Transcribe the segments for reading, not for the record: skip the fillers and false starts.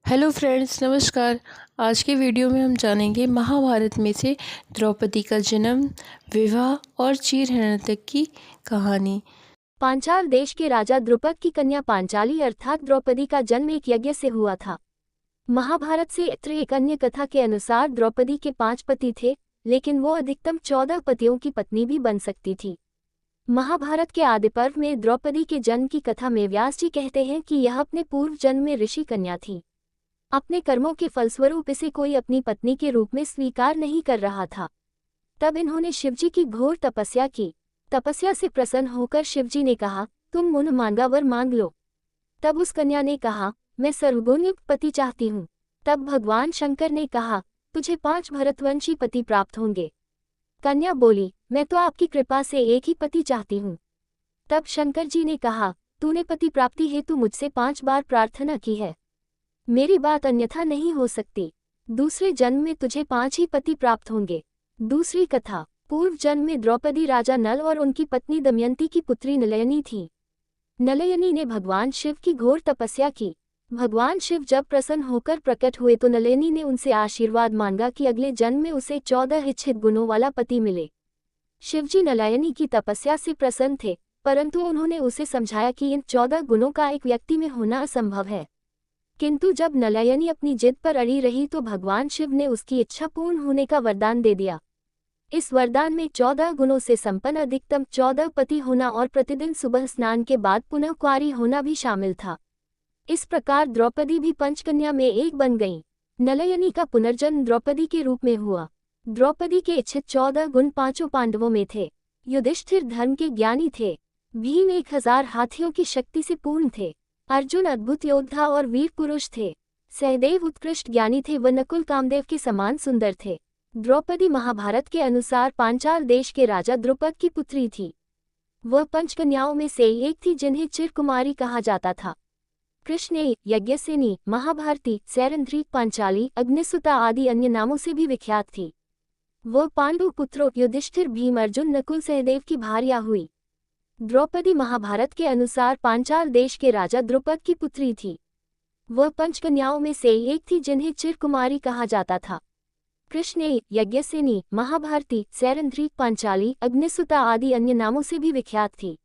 Hello friends, नमस्कार। आज के वीडियो में हम जानेंगे महाभारत में से द्रौपदी का जन्म, विवाह और चीरहरण तक की कहानी। पांचाल देश के राजा द्रुपद की कन्या पांचाली अर्थात द्रौपदी का जन्म एक यज्ञ से हुआ था। महाभारत से एक अन्य कथा के अनुसार द्रौपदी के 5 पति थे, लेकिन वो अधिकतम 14 पतियों की पत्नी भी बन सकती थी। महाभारत के आदि पर्व में द्रौपदी के जन्म की कथा में व्यास जी कहते हैं कि यह अपने पूर्व जन्म में ऋषि कन्या थी। अपने कर्मों के फलस्वरूप इसे कोई अपनी पत्नी के रूप में स्वीकार नहीं कर रहा था। तब इन्होंने शिवजी की घोर तपस्या की। तपस्या से प्रसन्न होकर शिवजी ने कहा, तुम मुन मांगा वर मांग लो। तब उस कन्या ने कहा, मैं सर्वगुणयुक्त पति चाहती हूँ। तब भगवान शंकर ने कहा, तुझे 5 भरतवंशी पति प्राप्त होंगे। कन्या बोली, मैं तो आपकी कृपा से एक ही पति चाहती हूँ। तब शंकर जी ने कहा, तूने पति प्राप्ति हेतु मुझसे 5 बार प्रार्थना की है, मेरी बात अन्यथा नहीं हो सकती। दूसरे जन्म में तुझे 5 ही पति प्राप्त होंगे। दूसरी कथा। पूर्व जन्म में द्रौपदी राजा नल और उनकी पत्नी दमयंती की पुत्री नलयनी थी। नलयनी ने भगवान शिव की घोर तपस्या की। भगवान शिव जब प्रसन्न होकर प्रकट हुए तो नलयनी ने उनसे आशीर्वाद मांगा कि अगले जन्म में उसे 14 इच्छित गुणों वाला पति मिले। शिवजी नलयनी की तपस्या से प्रसन्न थे, परंतु उन्होंने उसे समझाया कि इन 14 गुणों का एक व्यक्ति में होना असंभव है। किंतु जब नलयनी अपनी जिद पर अड़ी रही तो भगवान शिव ने उसकी इच्छा पूर्ण होने का वरदान दे दिया। इस वरदान में 14 गुणों से संपन्न अधिकतम 14 पति होना और प्रतिदिन सुबह स्नान के बाद पुनः कुंवारी होना भी शामिल था। इस प्रकार द्रौपदी भी पंचकन्या में एक बन गईं। नलयनी का पुनर्जन्म द्रौपदी के रूप में हुआ। द्रौपदी के इच्छित 14 गुण 5 पांडवों में थे। युधिष्ठिर धर्म के ज्ञानी थे। भीम 1000 हाथियों की शक्ति से पूर्ण थे। अर्जुन अद्भुत योद्धा और वीर पुरुष थे। सहदेव उत्कृष्ट ज्ञानी थे व नकुल कामदेव के समान सुंदर थे। द्रौपदी महाभारत के अनुसार पांचाल देश के राजा द्रुपद की पुत्री थी। वह पंचकन्याओं में से एक थी जिन्हें चिरकुमारी कहा जाता था। कृष्णेय, यज्ञसेनी, महाभारती, सैरंध्री, पांचाली, अग्निसुता आदि अन्य नामों से भी विख्यात थी। वह पांडु पुत्रों युधिष्ठिर, भीम, अर्जुन, नकुल, सहदेव की भार्या हुई। द्रौपदी महाभारत के अनुसार पांचाल देश के राजा द्रुपद की पुत्री थी। वह पंचकन्याओं में से एक थी जिन्हें चिरकुमारी कहा जाता था। कृष्णेय, यज्ञसेनी, महाभारती, सैरंध्री, पांचाली, अग्निसुता आदि अन्य नामों से भी विख्यात थी।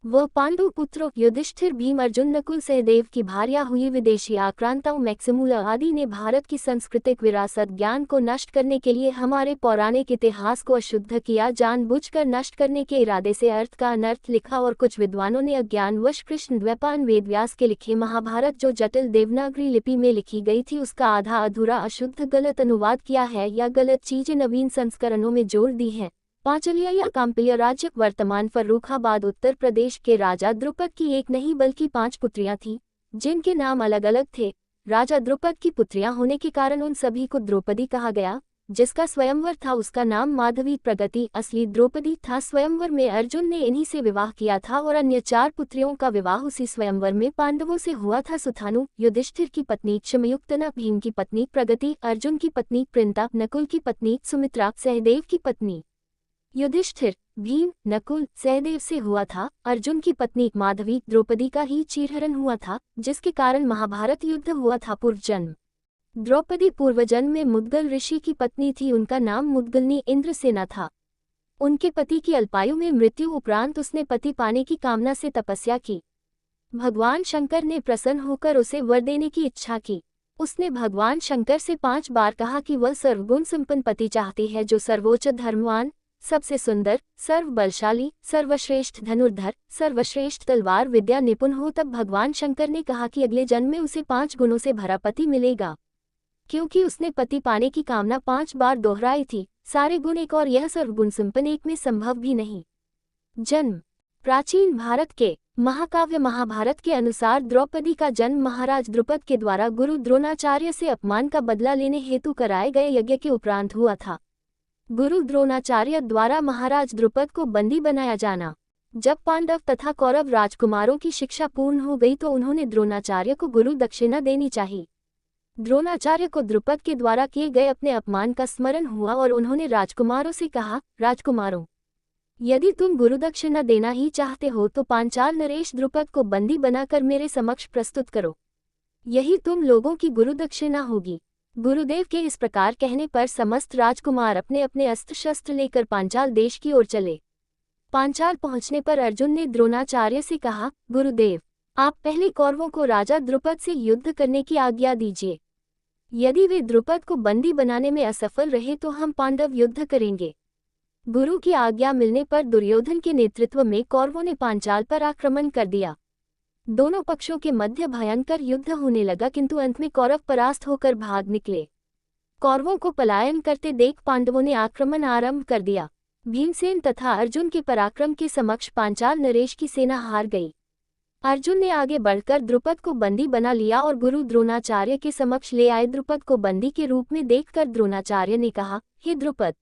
वह पांडु पुत्रों युधिष्ठिर, भीम, अर्जुन, नकुल, सहदेव की भार्या हुई। विदेशी आक्रांताओं मैक्सिमूला आदि ने भारत की सांस्कृतिक विरासत ज्ञान को नष्ट करने के लिए हमारे पौराणिक इतिहास को अशुद्ध किया। जानबूझकर नष्ट करने के इरादे से अर्थ का अनर्थ लिखा और कुछ विद्वानों ने अज्ञानवश कृष्ण द्वैपायन वेदव्यास के लिखे महाभारत जो जटिल देवनागरी लिपि में लिखी गई थी उसका आधा अधूरा अशुद्ध गलत अनुवाद किया है या गलत चीजें नवीन संस्करणों में जोड़ दी हैं। पांचलिया या काम्पिया राज्य वर्तमान फर्रुखाबाद उत्तर प्रदेश के राजा द्रुपद की एक नहीं बल्कि 5 पुत्रियां थीं, जिनके नाम अलग अलग थे। राजा द्रुपद की पुत्रियां होने के कारण उन सभी को द्रौपदी कहा गया। जिसका स्वयंवर था उसका नाम माधवी प्रगति असली द्रौपदी था। स्वयंवर में अर्जुन ने इन्हीं से विवाह किया था और अन्य 4 पुत्रियों का विवाह उसी स्वयंवर में पांडवों से हुआ था। सुथानु, युधिष्ठिर की पत्नी क्षमयुक्तना, भीम की पत्नी प्रगति, अर्जुन की पत्नी प्रिंता, नकुल की पत्नी सुमित्रा, सहदेव की पत्नी युधिष्ठिर, भीम, नकुल, सहदेव से हुआ था। अर्जुन की पत्नी माधवी द्रौपदी का ही चीरहरण हुआ था, जिसके कारण महाभारत युद्ध हुआ था। पूर्वजन्म। द्रौपदी पूर्वजन्म में मुद्गल ऋषि की पत्नी थी। उनका नाम मुद्गलनी इंद्रसेना था। उनके पति की अल्पायु में मृत्यु उपरांत उसने पति पाने की कामना से तपस्या की। भगवान शंकर ने प्रसन्न होकर उसे वर देने की इच्छा की। उसने भगवान शंकर से 5 बार कहा कि वह सर्वगुण संपन्न पति चाहती है जो सर्वोच्च धर्मवान, सबसे सुंदर, सर्व बलशाली, सर्वश्रेष्ठ धनुर्धर, सर्वश्रेष्ठ तलवार विद्या निपुण हो। तब भगवान शंकर ने कहा कि अगले जन्म में उसे 5 गुणों से भरा पति मिलेगा। क्योंकि उसने पति पाने की कामना 5 बार दोहराई थी, सारे गुण एक और यह सर्वगुण संपन्न एक में संभव भी नहीं। जन्म। प्राचीन भारत के महाकाव्य महाभारत के अनुसार द्रौपदी का जन्म महाराज द्रुपद के द्वारा गुरु द्रोणाचार्य से अपमान का बदला लेने हेतु कराए गए यज्ञ के उपरांत हुआ था। गुरु द्रोणाचार्य द्वारा महाराज द्रुपद को बंदी बनाया जाना। जब पांडव तथा कौरव राजकुमारों की शिक्षा पूर्ण हो गई तो उन्होंने द्रोणाचार्य को गुरु दक्षिणा देनी चाहिए। द्रोणाचार्य को द्रुपद के द्वारा किए गए अपने अपमान का स्मरण हुआ और उन्होंने राजकुमारों से कहा, राजकुमारों, यदि तुम गुरुदक्षिणा देना ही चाहते हो तो पांचाल नरेश द्रुपद को बंदी बनाकर मेरे समक्ष प्रस्तुत करो। यही तुम लोगों की गुरुदक्षिणा होगी। गुरुदेव के इस प्रकार कहने पर समस्त राजकुमार अपने अपने अस्त्र शस्त्र लेकर पांचाल देश की ओर चले। पांचाल पहुंचने पर अर्जुन ने द्रोणाचार्य से कहा, गुरुदेव, आप पहले कौरवों को राजा द्रुपद से युद्ध करने की आज्ञा दीजिए। यदि वे द्रुपद को बंदी बनाने में असफल रहे तो हम पांडव युद्ध करेंगे। गुरु की आज्ञा मिलने पर दुर्योधन के नेतृत्व में कौरवों ने पांचाल पर आक्रमण कर दिया। दोनों पक्षों के मध्य भयंकर युद्ध होने लगा, किंतु अंत में कौरव परास्त होकर भाग निकले। कौरवों को पलायन करते देख पांडवों ने आक्रमण आरंभ कर दिया। भीमसेन तथा अर्जुन के पराक्रम के समक्ष पांचाल नरेश की सेना हार गई। अर्जुन ने आगे बढ़कर द्रुपद को बंदी बना लिया और गुरु द्रोणाचार्य के समक्ष ले आए। द्रुपद को बंदी के रूप में देखकर द्रोणाचार्य ने कहा, हे द्रुपद,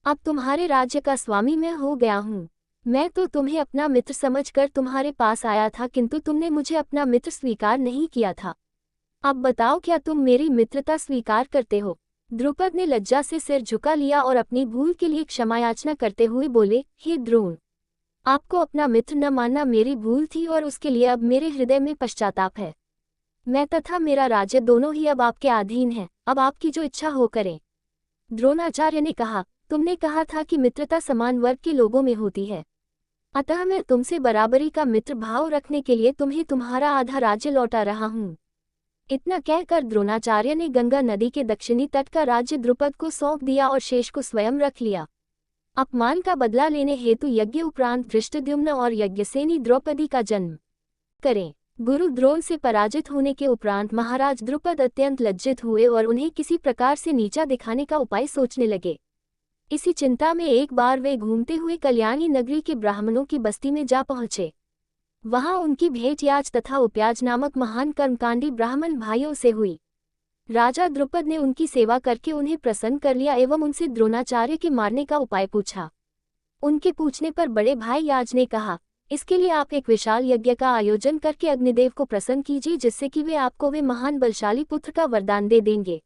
अब तुम्हारे राज्य का स्वामी मैं हो गया हूँ। मैं तो तुम्हें अपना मित्र समझकर तुम्हारे पास आया था, किंतु तुमने मुझे अपना मित्र स्वीकार नहीं किया था। अब बताओ, क्या तुम मेरी मित्रता स्वीकार करते हो? द्रुपद ने लज्जा से सिर झुका लिया और अपनी भूल के लिए क्षमा याचना करते हुए बोले, हे द्रोण, आपको अपना मित्र न मानना मेरी भूल थी और उसके लिए अब मेरे हृदय में पश्चाताप है। मैं तथा मेरा राज्य दोनों ही अब आपके अधीन हैं, अब आपकी जो इच्छा हो करें। द्रोणाचार्य ने कहा, तुमने कहा था कि मित्रता समान वर्ग के लोगों में होती है, अतः मैं तुमसे बराबरी का मित्र भाव रखने के लिए तुम्हें तुम्हारा आधा राज्य लौटा रहा हूँ। इतना कहकर द्रोणाचार्य ने गंगा नदी के दक्षिणी तट का राज्य द्रुपद को सौंप दिया और शेष को स्वयं रख लिया। अपमान का बदला लेने हेतु यज्ञ उपरांत धृष्टद्युम्न और यज्ञसेनी द्रौपदी का जन्म करें। गुरु द्रोण से पराजित होने के उपरांत महाराज द्रुपद अत्यंत लज्जित हुए और उन्हें किसी प्रकार से नीचा दिखाने का उपाय सोचने लगे। इसी चिंता में एक बार वे घूमते हुए कल्याणी नगरी के ब्राह्मणों की बस्ती में जा पहुंचे। वहां उनकी भेंट याज तथा उपयाज नामक महान कर्मकांडी ब्राह्मण भाइयों से हुई। राजा द्रुपद ने उनकी सेवा करके उन्हें प्रसन्न कर लिया एवं उनसे द्रोणाचार्य के मारने का उपाय पूछा। उनके पूछने पर बड़े भाई याज ने कहा, इसके लिए आप एक विशाल यज्ञ का आयोजन करके अग्निदेव को प्रसन्न कीजिए, जिससे कि वे आपको वे महान बलशाली पुत्र का वरदान दे देंगे।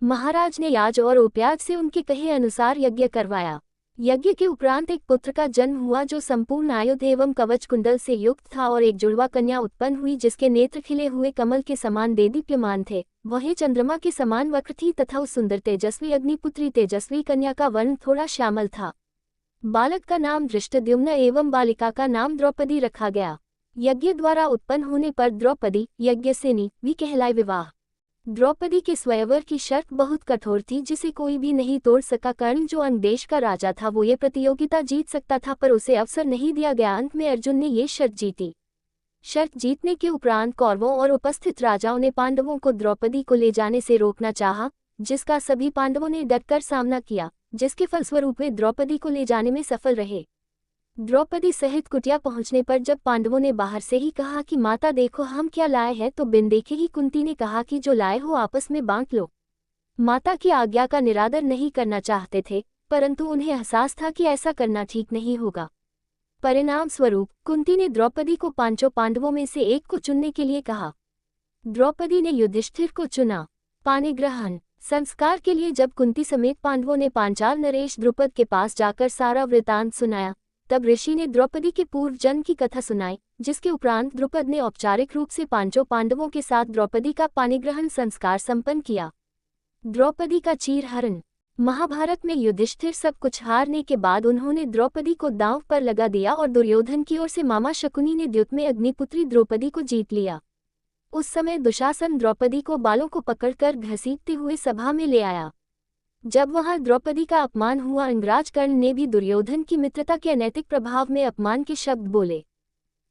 महाराज ने याज और उपयाज से उनके कहे अनुसार यज्ञ करवाया। यज्ञ के उपरांत एक पुत्र का जन्म हुआ जो संपूर्ण आयुध एवं कवच कुंडल से युक्त था, और एक जुड़वा कन्या उत्पन्न हुई जिसके नेत्र खिले हुए कमल के समान देदीप्यमान थे। वह चंद्रमा के समान वक्र थी तथा उस सुंदर तेजस्वी अग्निपुत्री तेजस्वी कन्या का वर्ण थोड़ा श्यामल था। बालक का नाम धृष्टद्युम्न एवं बालिका का नाम द्रौपदी रखा गया। यज्ञ द्वारा उत्पन्न होने पर द्रौपदी यज्ञसेनी भी कहलाए। विवाह द्रौपदी के स्वयंवर की शर्त बहुत कठोर थी, जिसे कोई भी नहीं तोड़ सका। कर्ण जो अंग देश का राजा था वो ये प्रतियोगिता जीत सकता था, पर उसे अवसर नहीं दिया गया। अंत में अर्जुन ने ये शर्त जीती। शर्त जीतने के उपरांत कौरवों और उपस्थित राजाओं ने पांडवों को द्रौपदी को ले जाने से रोकना चाहा, जिसका सभी पांडवों ने डटकर सामना किया, जिसके फलस्वरूप वे द्रौपदी को ले जाने में सफल रहे। द्रौपदी सहित कुटिया पहुंचने पर जब पांडवों ने बाहर से ही कहा कि माता देखो हम क्या लाए हैं, तो बिन देखे ही कुंती ने कहा कि जो लाए हो आपस में बांट लो। माता की आज्ञा का निरादर नहीं करना चाहते थे, परंतु उन्हें एहसास था कि ऐसा करना ठीक नहीं होगा। परिणाम स्वरूप कुंती ने द्रौपदी को पांचों पांडवों में से एक को चुनने के लिए कहा। द्रौपदी ने युधिष्ठिर को चुना। पाणिग्रहण संस्कार के लिए जब कुंती समेत पांडवों ने पांचाल नरेश द्रुपद के पास जाकर सारा वृतांत सुनाया, तब ऋषि ने द्रौपदी के पूर्व जन्म की कथा सुनाई, जिसके उपरांत द्रुपद ने औपचारिक रूप से पांचों पांडवों के साथ द्रौपदी का पाणिग्रहण संस्कार संपन्न किया। द्रौपदी का चीरहरण महाभारत में युधिष्ठिर सब कुछ हारने के बाद उन्होंने द्रौपदी को दांव पर लगा दिया और दुर्योधन की ओर से मामा शकुनी ने द्युत में अग्निपुत्री द्रौपदी को जीत लिया। उस समय दुशासन द्रौपदी को बालों को पकड़कर घसीटते हुए सभा में ले आया। जब वहां द्रौपदी का अपमान हुआ, अंगराज कर्ण ने भी दुर्योधन की मित्रता के अनैतिक प्रभाव में अपमान के शब्द बोले।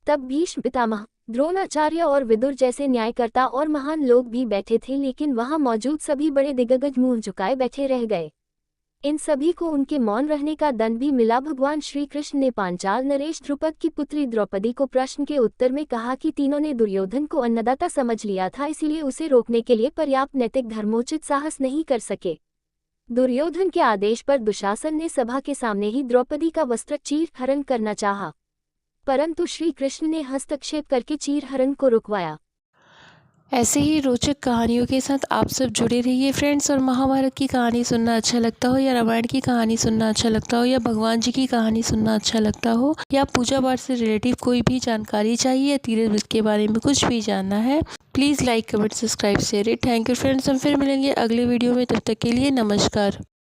तब भीष्म पितामह, द्रोणाचार्य और विदुर जैसे न्यायकर्ता और महान लोग भी बैठे थे, लेकिन वहां मौजूद सभी बड़े दिग्गज मुंह झुकाए बैठे रह गए। इन सभी को उनके मौन रहने का दंड भी मिला। भगवान श्री कृष्ण ने पांचाल नरेश द्रुपद की पुत्री द्रौपदी को प्रश्न के उत्तर में कहा कि तीनों ने दुर्योधन को अन्नदाता समझ लिया था, इसीलिए उसे रोकने के लिए पर्याप्त नैतिक धर्मोचित साहस नहीं कर सके। दुर्योधन के आदेश पर दुशासन ने सभा के सामने ही द्रौपदी का वस्त्र चीरहरण करना चाहा, परंतु श्री कृष्ण ने हस्तक्षेप करके चीरहरण को रुकवाया। ऐसे ही रोचक कहानियों के साथ आप सब जुड़े रहिए फ्रेंड्स। और महाभारत की कहानी सुनना अच्छा लगता हो, या रामायण की कहानी सुनना अच्छा लगता हो, या भगवान जी की कहानी सुनना अच्छा लगता हो, या पूजा पाठ से रिलेटिव कोई भी जानकारी चाहिए, या तीर्थ व्रत के बारे में कुछ भी जानना है, please like comment subscribe share it. Thank you friends. हम फिर मिलेंगे अगले वीडियो में, तब तक के लिए नमस्कार।